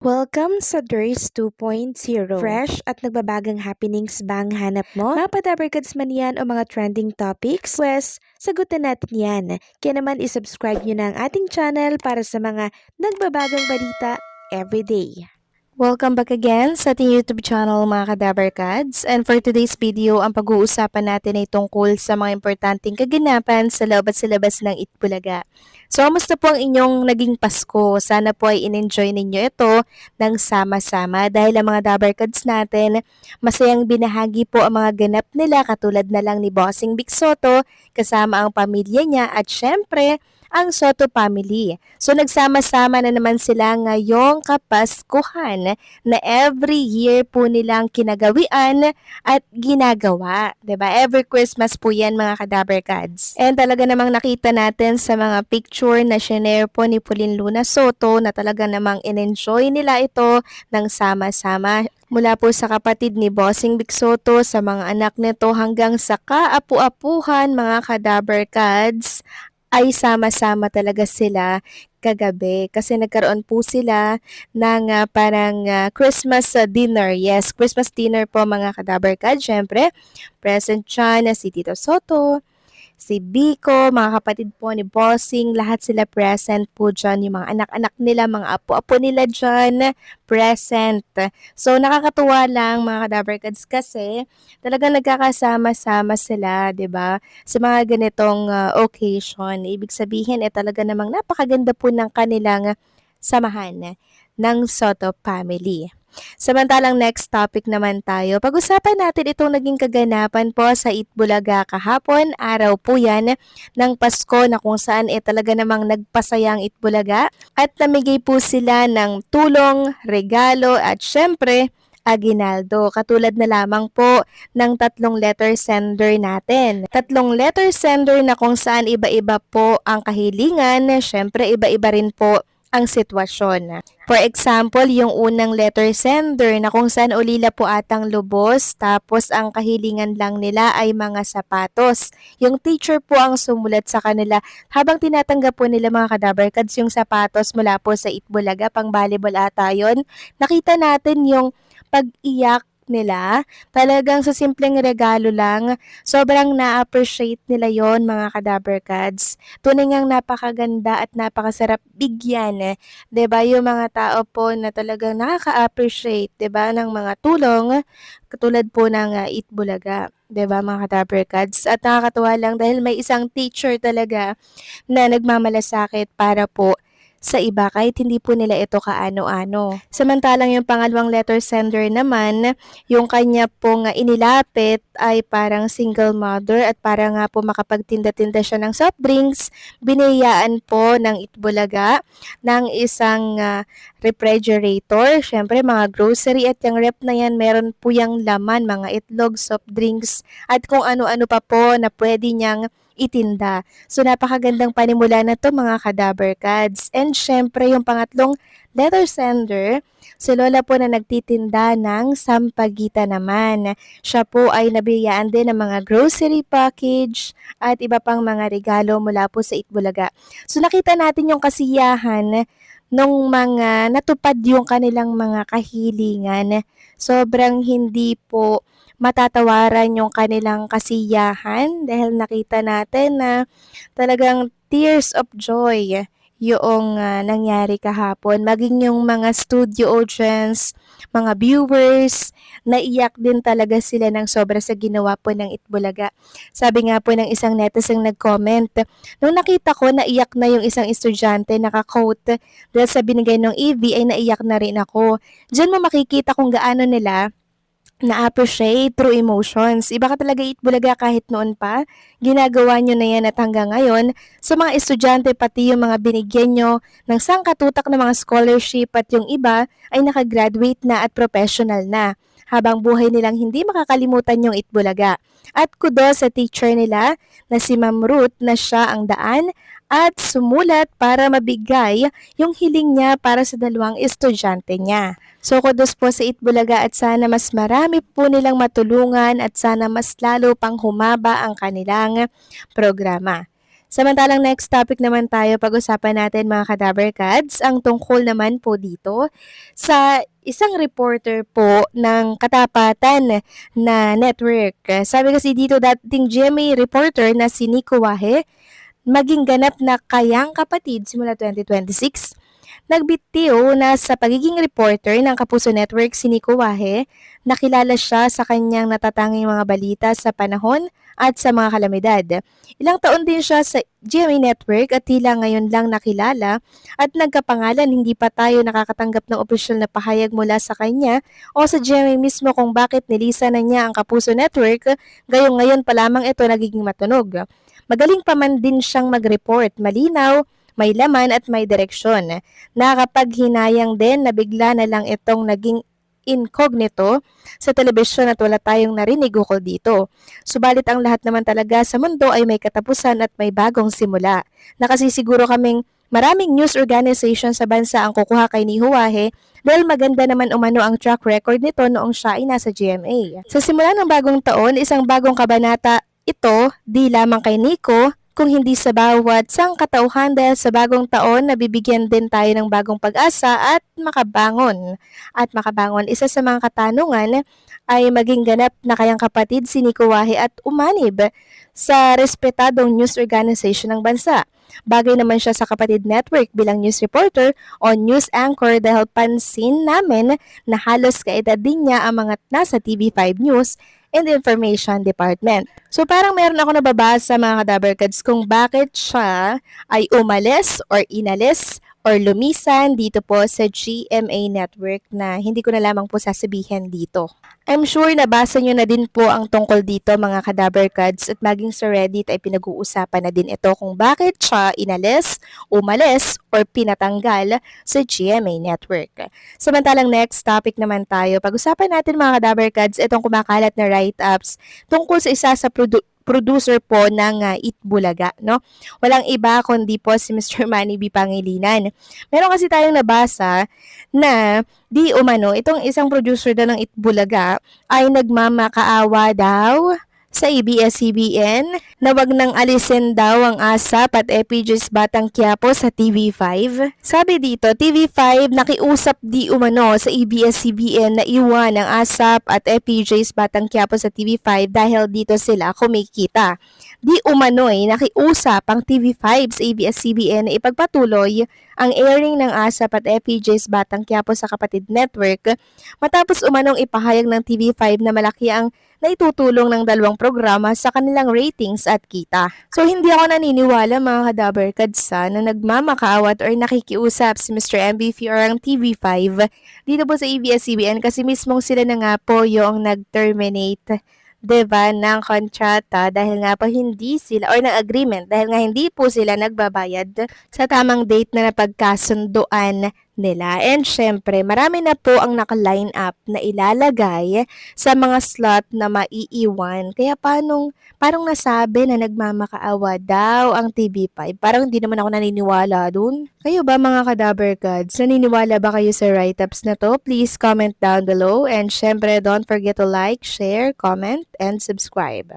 Welcome sa DRS 2.0. Fresh at nagbabagang happenings ba ang hanap mo? Mga padabarkads man yan o mga trending topics? Pwes, sagutin natin yan. Kaya naman isubscribe nyo na ang ating channel para sa mga nagbabagang balita everyday. Welcome back again sa ating YouTube channel mga Kadabarkads. And for today's video, ang pag-uusapan natin ay tungkol sa mga importanteng kaganapan sa loob at sa labas ng Itbulaga. So, kamusta po ang inyong naging Pasko? Sana po ay in-enjoy ninyo ito ng sama-sama dahil ang mga Dabarkads natin, masayang binahagi po ang mga ganap nila katulad na lang ni Bossing Vic Soto kasama ang pamilya niya at syempre, ang Soto family. So nagsama-sama na naman sila ngayong Kapaskuhan na every year po nilang kinagawian at ginagawa. 'Di ba? Every Christmas po yan mga Kadabarkads. And talaga namang nakita natin sa mga picture na shinare po ni Pauline Luna Soto na talaga namang in-enjoy nila ito ng sama-sama. Mula po sa kapatid ni Bossing Vic Soto sa mga anak nito hanggang sa kaapu-apuhan mga Kadabarkads ay sama-sama talaga sila kagabi kasi nagkaroon po sila ng parang Christmas dinner. Yes, Christmas dinner po mga Kadabarkad. Syempre, present siya na si Tito Soto, si Biko, mga kapatid po ni Bossing, lahat sila present po dyan. Yung mga anak-anak nila, mga apo-apo nila dyan, present. So, nakakatuwa lang mga Kadabarkads kasi talagang nagkakasama-sama sila, 'di ba? Sa mga ganitong occasion. Ibig sabihin, talaga namang napakaganda po ng kanilang samahan ng Soto family. Samantalang next topic naman tayo. Pag-usapan natin itong naging kaganapan po sa Itbulaga kahapon. Araw po yan ng Pasko na kung saan talaga namang nagpasayang Itbulaga at namigay po sila ng tulong, regalo at syempre aginaldo. Katulad na lamang po ng 3 letter sender natin. 3 letter sender na kung saan iba-iba po ang kahilingan. Syempre iba-iba rin po ang sitwasyon. For example, yung unang letter sender na kung saan ulila po atang lubos tapos ang kahilingan lang nila ay mga sapatos. Yung teacher po ang sumulat sa kanila habang tinatanggap po nila mga Kadabarkads yung sapatos mula po sa Itbulaga, pang volleyball ata yun. Nakita natin yung pag-iyak nila, talagang sa simpleng regalo lang, sobrang na-appreciate nila yon mga Kadabarkads. Tunay ngang napakaganda at napakasarap bigyan, 'di ba? Yung mga tao po na talagang nakaka-appreciate, 'di ba, ng mga tulong katulad po ng Itbulaga. 'Di ba mga Kadabarkads? At nakakatuwa lang dahil may isang teacher talaga na nagmamalasakit para po sa iba kahit hindi po nila ito kaano-ano. Samantalang yung pangalawang letter sender naman, yung kanya pong inilapit ay parang single mother at para nga po makapagtinda-tinda siya ng soft drinks, biniyayaan po ng Itbulaga ng isang refrigerator. Syempre mga grocery at yung rep na yan meron po yung laman, mga itlog, soft drinks at kung ano-ano pa po na pwede niyang itinda. So napakagandang panimula na to mga Kadabarkads. And syempre yung pangatlong letter sender, si Lola po na nagtitinda ng sampagita naman. Siya po ay nabiyaan din ng mga grocery package at iba pang mga regalo mula po sa Itbulaga. So nakita natin yung kasiyahan nung mga natupad yung kanilang mga kahilingan. Sobrang hindi po matatawaran yung kanilang kasiyahan dahil nakita natin na talagang tears of joy yung nangyari kahapon. Maging yung mga studio audience, mga viewers, naiyak din talaga sila ng sobra sa ginawa po ng Itbulaga. Sabi nga po ng isang netizen nag-comment, nung nakita ko naiyak na yung isang estudyante, naka-quote, dahil sa binigay ng EV ay naiyak na rin ako. Diyan mo makikita kung gaano nila na-appreciate through emotions. Iba ka talaga Itbulaga kahit noon pa. Ginagawa nyo na yan at hanggang ngayon, sa mga estudyante pati yung mga binigyan nyo ng sangkatutak na mga scholarship at yung iba ay nakagraduate na at professional na. Habang buhay nilang hindi makakalimutan yung Itbulaga. At kudos sa teacher nila na si Ma'am Ruth na siya ang daan at sumulat para mabigay yung hiling niya para sa 2 estudyante niya. So kudos po sa Itbulaga at sana mas marami po nilang matulungan at sana mas lalo pang humaba ang kanilang programa. Samantalang next topic naman tayo, pag-usapan natin mga Kadaver Cats, ang tungkol naman po dito sa isang reporter po ng Katapatan na network. Sabi kasi dito dating GMA reporter na si Nico Wahe, maging ganap na kayang kapatid simula 2026. Nagbitiw na sa pagiging reporter ng Kapuso Network si Nico Wahe, nakilala siya sa kanyang natatanging mga balita sa panahon at sa mga kalamidad. Ilang taon din siya sa GMA Network at tila ngayon lang nakilala at nagkapangalan, hindi pa tayo nakakatanggap ng opisyal na pahayag mula sa kanya o sa GMA mismo kung bakit nilisa na niya ang Kapuso Network, gayong ngayon pa lamang ito nagiging matunog. Magaling pa man din siyang mag-report, malinaw, may laman at may direksyon. Nakakapaghinayang din na bigla na lang itong naging incognito sa telebisyon at wala tayong narinig ukol dito. Subalit ang lahat naman talaga sa mundo ay may katapusan at may bagong simula. Nakasisiguro kaming maraming news organization sa bansa ang kukuha kay ni Huwahe dahil maganda naman umano ang track record nito noong siya ay nasa GMA. Sa simula ng bagong taon, isang bagong kabanata ito di lamang kay Nico, kung hindi sa bawat sangkatauhan dahil sa bagong taon nabibigyan din tayo ng bagong pag-asa at makabangon. Isa sa mga katanungan ay maging ganap na kayang kapatid si Nico Wahe at umanib sa respetadong news organization ng bansa. Bagay naman siya sa Kapatid Network bilang news reporter o news anchor dahil pansin namin na halos kaedad din niya ang mga nasa TV5 News and Information Department. So parang meron ako nababasa mga Kadaver Cats kung bakit siya ay umalis or inalis or lumisan dito po sa GMA Network na hindi ko na lamang po sasabihin dito. I'm sure nabasa nyo na din po ang tungkol dito mga Kadaver Cats at maging sa Reddit ay pinag-uusapan na din ito kung bakit siya inalis, umalis, or pinatanggal sa GMA Network. Samantalang next topic naman tayo, pag-usapan natin mga Kadaver Cats itong kumakalat na write-ups tungkol sa isa sa producer po ng Itbulaga, no? Walang iba kundi po si Mr. Manny B. Pangilinan. Meron kasi tayong nabasa na di umano, itong isang producer daw ng Itbulaga ay nagmamakaawa daw sa ABS-CBN na wag nang alisin daw ang ASAP at FPJ's Batang Quiapo sa TV5. Sabi dito, TV5 nakiusap di umano sa ABS-CBN na iwan ang ASAP at FPJ's Batang Quiapo sa TV5 dahil dito sila kumikita. Di umano'y nakiusap ang TV5 sa ABS-CBN na ipagpatuloy ang airing ng ASAP at FPJ's Batang Quiapo sa Kapatid Network matapos umanong ipahayag ng TV5 na malaki ang naitutulong ng dalawang programa sa kanilang ratings at kita. So hindi ako naniniwala mga Kadaver Cats na nagmamakaawat or nakikiusap si Mr. MBF or ang TV5 dito po sa ABS-CBN kasi mismong sila na nga po yung nag-terminate, diba, ng kontrata dahil nga po hindi sila or ng agreement dahil nga hindi po sila nagbabayad sa tamang date na napagkasunduan nila. And syempre, marami na po ang naka-line up na ilalagay sa mga slot na maiiwan. Kaya parang nasabi na nagmamakaawa daw ang TV5. Parang hindi naman ako naniniwala dun. Kayo ba mga Kadaver Cats? Naniniwala ba kayo sa write-ups na to? Please comment down below. And syempre, don't forget to like, share, comment, and subscribe.